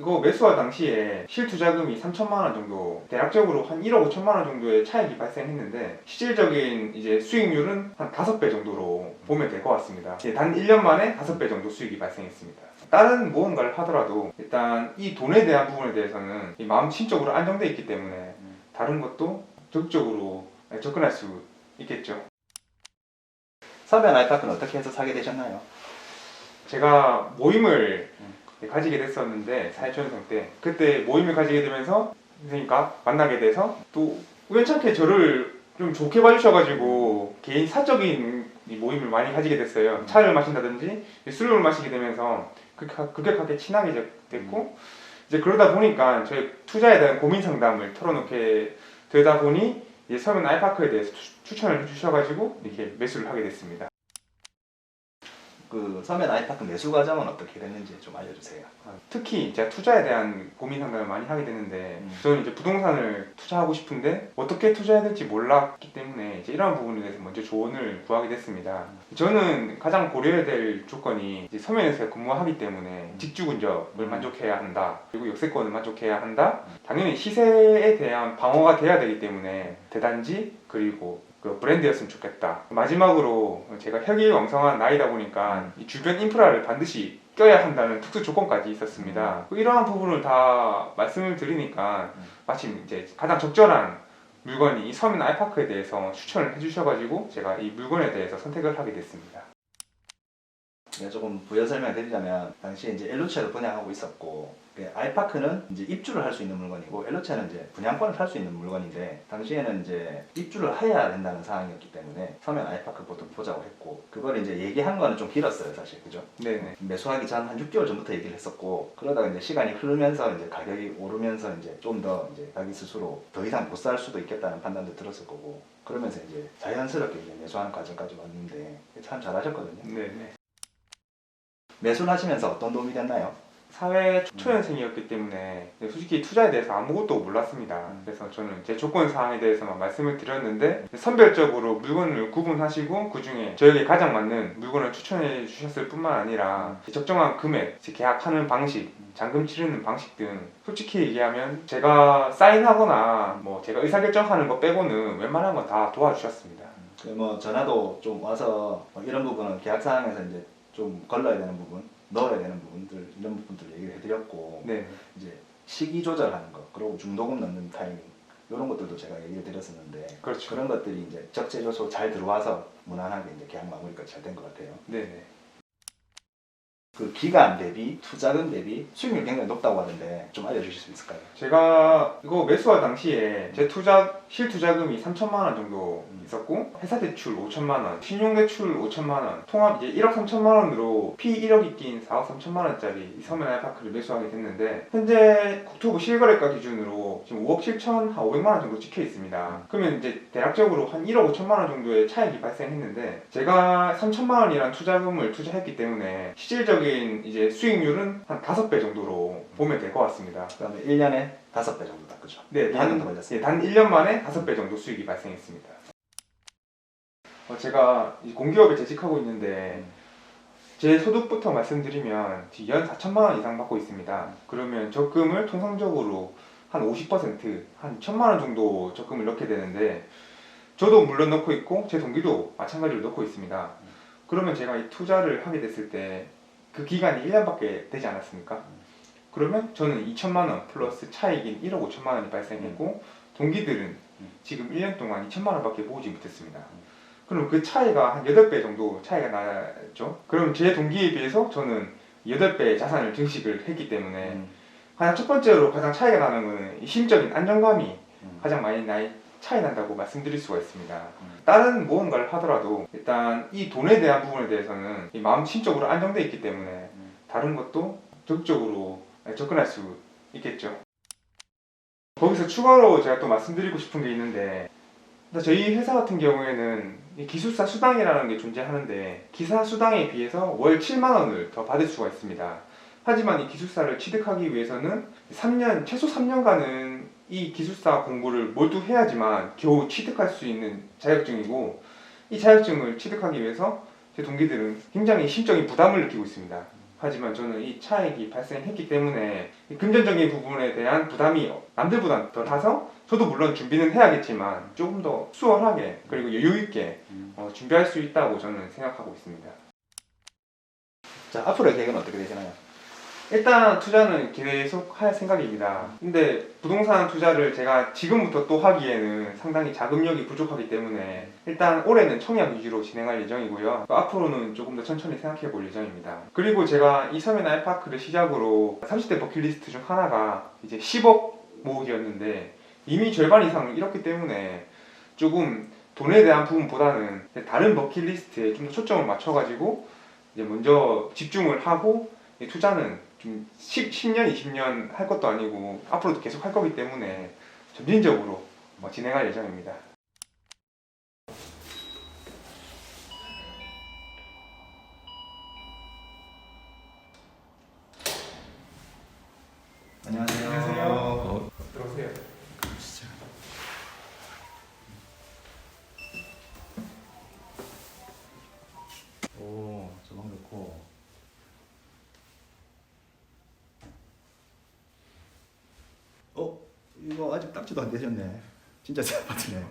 이거 매수할 당시에 실투자금이 3천만 원 정도, 대략적으로 한 1억 5천만 원 정도의 차익이 발생했는데 실질적인 이제 수익률은 한 5배 정도로 보면 될 것 같습니다. 단 1년 만에 5배 정도 수익이 발생했습니다. 다른 무언가를 하더라도 일단 이 돈에 대한 부분에 대해서는 이 마음 심적으로 안정되어 있기 때문에 다른 것도 적극적으로 접근할 수 있겠죠. 서면 아이파크는 어떻게 해서 사게 되셨나요? 제가 모임을 가지게 됐었는데, 사회초년생 때 그때 모임을 가지게 되면서 선생님과 만나게 돼서 또 우연찮게 저를 좀 좋게 봐주셔가지고 개인 사적인 이 모임을 많이 가지게 됐어요. 차를 마신다든지 술을 마시게 되면서 급격하게 친하게 됐고, 이제 그러다 보니까 저희 투자에 대한 고민 상담을 털어놓게 되다 보니 이제 서면 아이파크에 대해서 추천을 해주셔가지고 이렇게 매수를 하게 됐습니다. 그 서면 아이파크 매수 과정은 어떻게 됐는지 좀 알려주세요. 특히 제가 투자에 대한 고민 상담을 많이 하게 되는데, 저는 이제 부동산을 투자하고 싶은데 어떻게 투자해야 될지 몰랐기 때문에 이제 이러한 부분에 대해서 먼저 조언을 구하게 됐습니다. 저는 가장 고려해야 될 조건이 이제 서면에서 근무하기 때문에 직주 근접을 만족해야 한다, 그리고 역세권을 만족해야 한다, 당연히 시세에 대한 방어가 돼야 되기 때문에 대단지 그리고 그 브랜드였으면 좋겠다. 마지막으로 제가 혈기왕성한 나이다 보니까 이 주변 인프라를 반드시 껴야 한다는 특수 조건까지 있었습니다. 이러한 부분을 다 말씀을 드리니까 마침 이제 가장 적절한 물건이 이 서면 아이파크에 대해서 추천을 해주셔가지고 제가 이 물건에 대해서 선택을 하게 됐습니다. 제가 조금 부연 설명드리자면 당시에 이제 엘로체로 분양하고 있었고, 아이파크는 이제 입주를 할 수 있는 물건이고 엘로체는 이제 분양권을 살 수 있는 물건인데, 당시에는 이제 입주를 해야 된다는 상황이었기 때문에 서면 아이파크 보자고 했고, 그걸 이제 얘기한 거는 좀 길었어요, 사실. 그죠? 네네. 매수하기 전 한 6개월 전부터 얘기를 했었고, 그러다가 이제 시간이 흐르면서 이제 가격이 오르면서 이제 좀 더 이제 자기 스스로 더 이상 못 살 수도 있겠다는 판단도 들었을 거고, 그러면서 이제 자연스럽게 이제 매수하는 과정까지 왔는데 참 잘하셨거든요. 네네. 매수를 하시면서 어떤 도움이 됐나요? 사회 초년생이었기 때문에 솔직히 투자에 대해서 아무것도 몰랐습니다. 그래서 저는 제 조건 사항에 대해서만 말씀을 드렸는데, 선별적으로 물건을 구분하시고 그 중에 저에게 가장 맞는 물건을 추천해 주셨을 뿐만 아니라 적정한 금액, 계약하는 방식, 잔금 치르는 방식 등 솔직히 얘기하면 제가 사인하거나 뭐 제가 의사결정하는 거 빼고는 웬만한 건 다 도와주셨습니다. 뭐 전화도 좀 와서 뭐 이런 부분은 계약 사항에서 이제 좀 걸러야 되는 부분, 넣어야 되는 부분들, 이런 부분들 얘기를 해드렸고, 네. 이제 시기 조절하는 거, 그리고 중도금 넣는 타이밍, 이런 것들도 제가 얘기를 드렸었는데, 그렇죠. 그런 것들이 이제 적재적소 잘 들어와서 무난하게 이제 계약 마무리가 잘 된 것 같아요. 네네. 그 기간 대비, 투자금 대비 수익률이 굉장히 높다고 하던데 좀 알려주실 수 있을까요? 제가 이거 매수할 당시에 제 실투자금이 3천만 원 정도 있었고, 회사 대출 5천만 원, 신용 대출 5천만 원, 통합 이제 1억 3천만 원으로 P 1억이 낀 4억 3천만 원짜리 이 서면 아이파크를 매수하게 됐는데, 현재 국토부 실거래가 기준으로 지금 5억 7천 한 500만 원 정도 찍혀 있습니다. 그러면 이제 대략적으로 한 1억 5천만 원 정도의 차익이 발생했는데, 제가 3천만 원이라는 투자금을 투자했기 때문에 실질적인 이제 수익률은 한 5배 정도로 보면 될 것 같습니다. 그러면 1년에 5배 정도다, 그죠? 네, 1년 정도 걸렸습니다. 단 1년 만에 5배 정도 수익이 발생했습니다. 제가 공기업에 재직하고 있는데 제 소득부터 말씀드리면 연 4천만 원 이상 받고 있습니다. 그러면 적금을 통상적으로 한 50%, 한 1천만 원 정도 적금을 넣게 되는데, 저도 물론 넣고 있고 제 동기도 마찬가지로 넣고 있습니다. 그러면 제가 이 투자를 하게 됐을 때 그 기간이 1년밖에 되지 않았습니까? 그러면 저는 2천만 원 플러스 차익인 1억 5천만 원이 발생했고, 동기들은 지금 1년 동안 2천만 원밖에 모으지 못했습니다. 그럼 그 차이가 한 8배 정도 차이가 나죠. 그럼 제 동기에 비해서 저는 8배의 자산을 증식을 했기 때문에 가장 첫 번째로 가장 차이가 나는 것은 이 심적인 안정감이 가장 많이 차이 난다고 말씀드릴 수가 있습니다. 다른 무언가를 하더라도 일단 이 돈에 대한 부분에 대해서는 이 마음 심적으로 안정되어 있기 때문에 다른 것도 적극적으로 접근할 수 있겠죠. 거기서 추가로 제가 또 말씀드리고 싶은 게 있는데, 저희 회사 같은 경우에는 이 기술사 수당이라는 게 존재하는데, 기사 수당에 비해서 월 7만 원을 더 받을 수가 있습니다. 하지만 이 기술사를 취득하기 위해서는 최소 3년간은 이 기술사 공부를 몰두해야지만 겨우 취득할 수 있는 자격증이고, 이 자격증을 취득하기 위해서 제 동기들은 굉장히 심적인 부담을 느끼고 있습니다. 하지만 저는 이 차익이 발생했기 때문에 이 금전적인 부분에 대한 부담이 남들보다 덜 타서 저도 물론 준비는 해야겠지만 조금 더 수월하게 그리고 여유 있게 준비할 수 있다고 저는 생각하고 있습니다. 자, 앞으로의 계획은 어떻게 되시나요? 일단 투자는 계속 할 생각입니다. 근데 부동산 투자를 제가 지금부터 또 하기에는 상당히 자금력이 부족하기 때문에 일단 올해는 청약 위주로 진행할 예정이고요. 앞으로는 조금 더 천천히 생각해 볼 예정입니다. 그리고 제가 이 서면 알파크를 시작으로 30대 버킷리스트 중 하나가 이제 10억 모으기였는데 이미 절반 이상을 잃었기 때문에 조금 돈에 대한 부분보다는 다른 버킷리스트에 좀 더 초점을 맞춰가지고 이제 먼저 집중을 하고 이 투자는 좀 10년, 20년 할 것도 아니고 앞으로도 계속 할 거기 때문에 점진적으로 진행할 예정입니다. 안녕하세요. 들어오세요. 오, 조망 좋고. 이거 아직 딱지도 안 되셨네. 진짜 새 아파트네.